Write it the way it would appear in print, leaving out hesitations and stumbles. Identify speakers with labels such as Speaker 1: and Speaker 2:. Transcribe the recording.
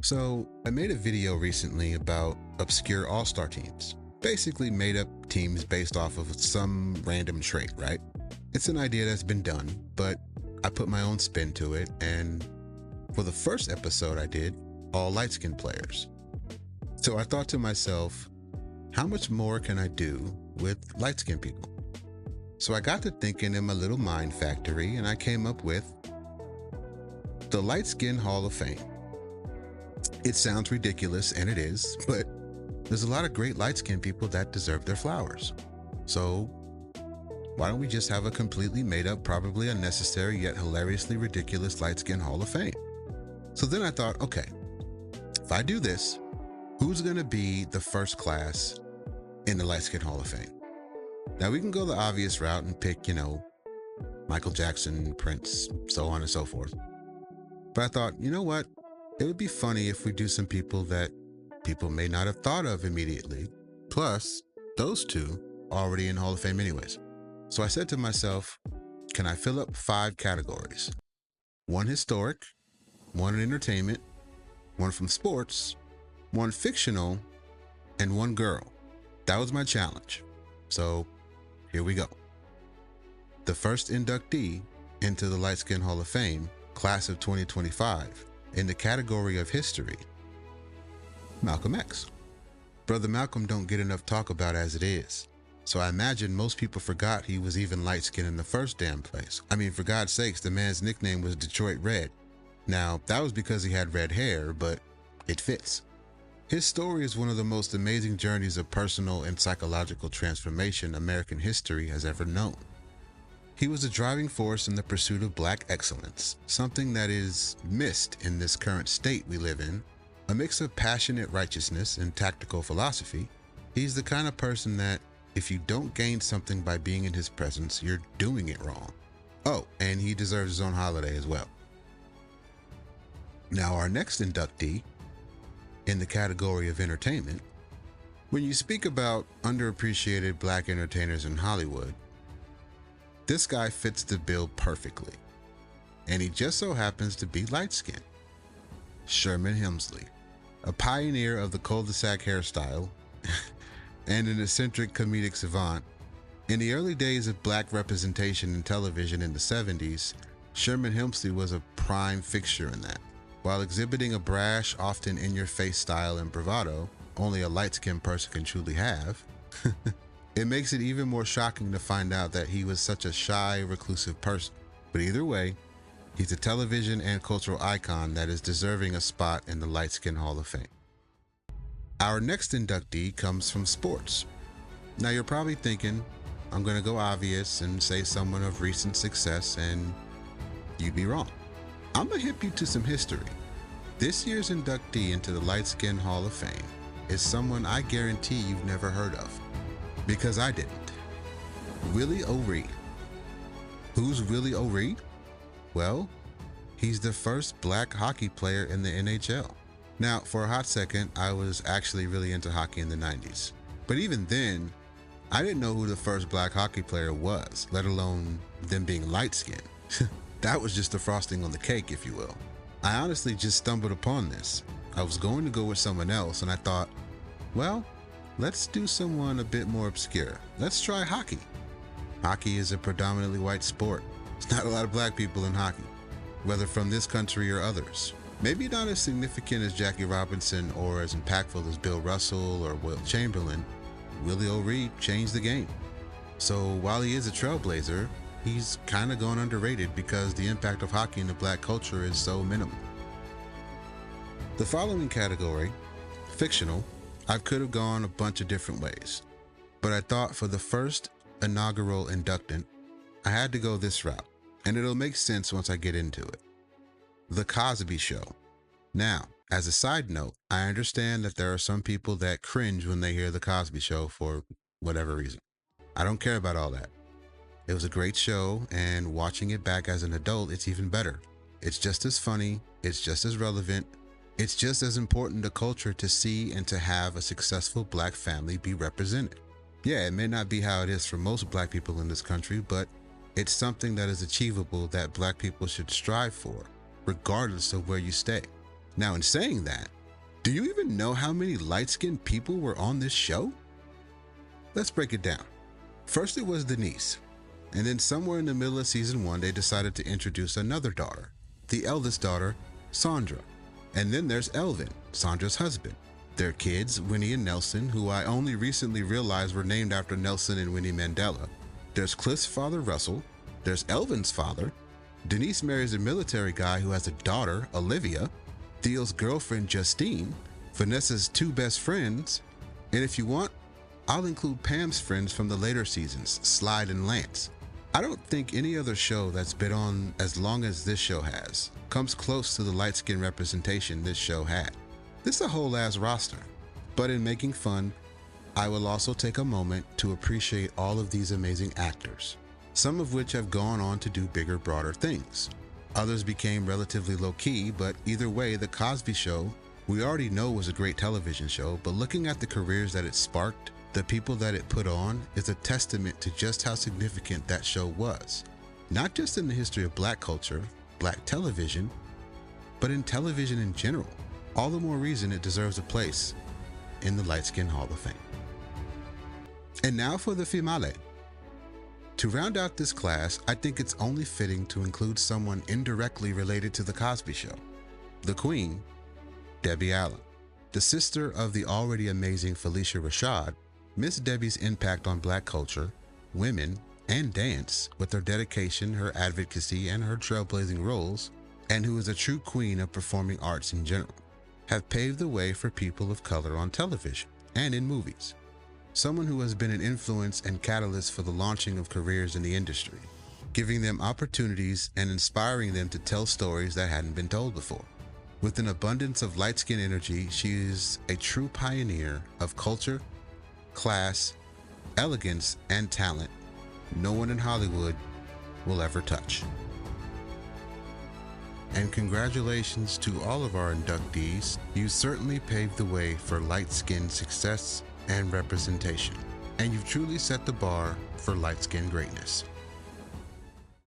Speaker 1: So, I made a video recently about obscure all-star teams. Basically made up teams based off of some random trait, right? It's an idea that's been done, but I put my own spin to it, and for the first episode I did, all light-skinned players. So I thought to myself, how much more can I do with light-skinned people? So I got to thinking in my little mind factory, and I came up with the Light Skin Hall of Fame. It sounds ridiculous, and it is, but there's a lot of great light-skinned people that deserve their flowers. So why don't we just have a completely made-up, probably unnecessary, yet hilariously ridiculous Light Skin Hall of Fame? So then I thought, okay, if I do this, who's going to be the first class in the Light Skin Hall of Fame? Now we can go the obvious route and pick, Michael Jackson, Prince, so on and so forth. But I thought, you know what? It would be funny if we do some people that people may not have thought of immediately. Plus, those two are already in Hall of Fame anyways. So I said to myself, can I fill up 5 categories? 1 historic, 1 in entertainment, 1 from sports, 1 fictional, and 1 girl. That was my challenge. So here we go. The first inductee into the Light Skin Hall of Fame, class of 2025, in the category of history, Malcolm X. Brother Malcolm don't get enough talk about as it is. So I imagine most people forgot he was even light-skinned in the first damn place. I mean, for God's sakes, the man's nickname was Detroit Red. Now, that was because he had red hair, but it fits. His story is one of the most amazing journeys of personal and psychological transformation American history has ever known. He was a driving force in the pursuit of black excellence, something that is missed in this current state we live in. A mix of passionate righteousness and tactical philosophy. He's the kind of person that if you don't gain something by being in his presence, you're doing it wrong. Oh, and he deserves his own holiday as well. Now our next inductee in the category of entertainment. When you speak about underappreciated black entertainers in Hollywood, this guy fits the bill perfectly. And he just so happens to be light-skinned. Sherman Helmsley, a pioneer of the cul-de-sac hairstyle and an eccentric comedic savant. In the early days of black representation in television in the 70s, Sherman Helmsley was a prime fixture in that. While exhibiting a brash, often in-your-face style and bravado only a light-skinned person can truly have, it makes it even more shocking to find out that he was such a shy, reclusive person. But either way, he's a television and cultural icon that is deserving a spot in the Light Skin Hall of Fame. Our next inductee comes from sports. Now you're probably thinking, I'm going to go obvious and say someone of recent success, and you'd be wrong. I'm going to hip you to some history. This year's inductee into the Light Skin Hall of Fame is someone I guarantee you've never heard of. Because I didn't. Willie O'Ree. Who's Willie O'Ree? Well, he's the first black hockey player in the NHL. Now, for a hot second, I was actually really into hockey in the 90s. But even then, I didn't know who the first black hockey player was, let alone them being light-skinned. That was just the frosting on the cake, if you will. I honestly just stumbled upon this. I was going to go with someone else, and I thought, well, let's do someone a bit more obscure. Let's try hockey. Hockey is a predominantly white sport. There's not a lot of black people in hockey, whether from this country or others. Maybe not as significant as Jackie Robinson or as impactful as Bill Russell or Wilt Chamberlain, Willie O'Ree changed the game. So while he is a trailblazer, he's kind of gone underrated because the impact of hockey in the black culture is so minimal. The following category, fictional, I could have gone a bunch of different ways, but I thought for the first inaugural inductant, I had to go this route, and it'll make sense once I get into it. The Cosby Show. Now, as a side note, I understand that there are some people that cringe when they hear The Cosby Show for whatever reason. I don't care about all that. It was a great show, and watching it back as an adult, it's even better. It's just as funny, it's just as relevant, it's just as important to culture to see and to have a successful black family be represented. Yeah, it may not be how it is for most black people in this country, but it's something that is achievable that black people should strive for, regardless of where you stay. Now, in saying that, do you even know how many light-skinned people were on this show? Let's break it down. First, it was Denise, and then somewhere in the middle of season 1, they decided to introduce another daughter, the eldest daughter, Sandra. And then there's Elvin, Sandra's husband. Their kids, Winnie and Nelson, who I only recently realized were named after Nelson and Winnie Mandela. There's Cliff's father, Russell. There's Elvin's father. Denise marries a military guy who has a daughter, Olivia. Theo's girlfriend, Justine. Vanessa's 2 best friends. And if you want, I'll include Pam's friends from the later seasons, Slide and Lance. I don't think any other show that's been on as long as this show has comes close to the light-skin representation this show had. This is a whole ass roster, but in making fun, I will also take a moment to appreciate all of these amazing actors, some of which have gone on to do bigger, broader things. Others became relatively low-key, but either way, The Cosby Show, we already know was a great television show, but looking at the careers that it sparked, the people that it put on, is a testament to just how significant that show was. Not just in the history of Black culture, Black television, but in television in general. All the more reason it deserves a place in the Light Skin Hall of Fame. And now for the FEMALE. To round out this class, I think it's only fitting to include someone indirectly related to The Cosby Show. The Queen, Debbie Allen. The sister of the already amazing Felicia Rashad, Miss Debbie's impact on Black culture, women, and dance with her dedication, her advocacy, and her trailblazing roles, and who is a true queen of performing arts in general, have paved the way for people of color on television and in movies. Someone who has been an influence and catalyst for the launching of careers in the industry, giving them opportunities and inspiring them to tell stories that hadn't been told before. With an abundance of light-skin energy, she is a true pioneer of culture, class, elegance, and talent no one in Hollywood will ever touch. And congratulations to all of our inductees. You certainly paved the way for light-skinned success and representation, and you've truly set the bar for light-skinned greatness.